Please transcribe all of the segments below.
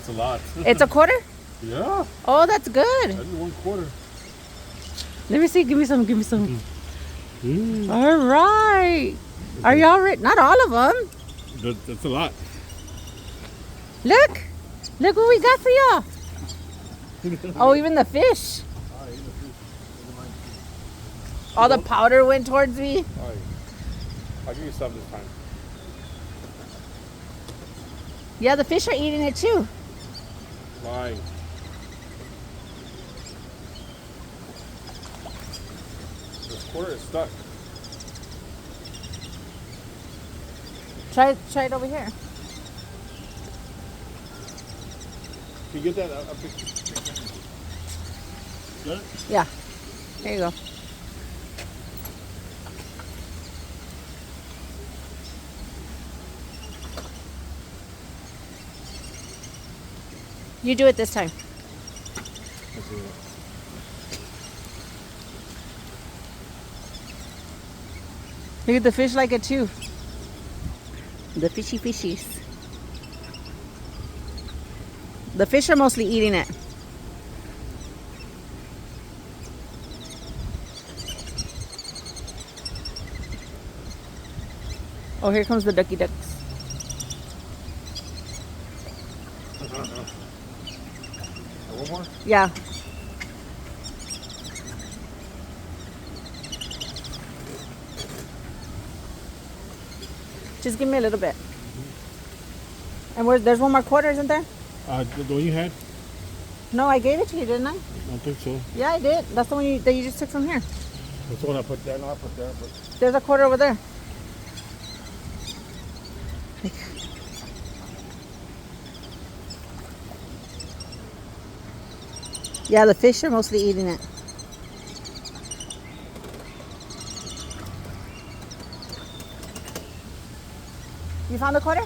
That's a lot. It's a quarter? Yeah. Oh, that's good. That's 1/4. Let me see. Give me some. Give me some. Mm. All right. Are y'all ready? Not all of them. That's a lot. Look. Look what we got for y'all. Oh, even the fish. All the powder went towards me. All right. I'll give you some this time. Yeah, the fish are eating it too. Why? This quarter is stuck. Try it over here. Can you get that up? Got it? Yeah. There you go. You do it this time. Let's do it. Look at the fish like it too. The fishy fishies. The fish are mostly eating it. Oh, here comes the ducky ducks. One more? Yeah. Just give me a little bit. And there's one more quarter, isn't there? The one you had? No, I gave it to you, didn't I? I don't think so. Yeah, I did. That's the one that you just took from here. That's the one I put there. No, I put there. But There's a quarter over there. Yeah, the fish are mostly eating it. You found the quarter?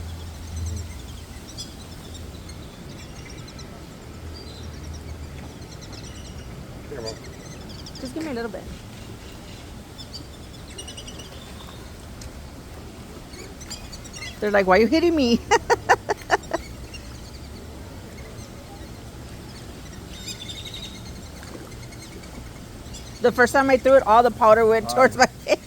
here, Mom. Just give me a little bit. They're like, why are you hitting me? The first time I threw it, all the powder went towards my face.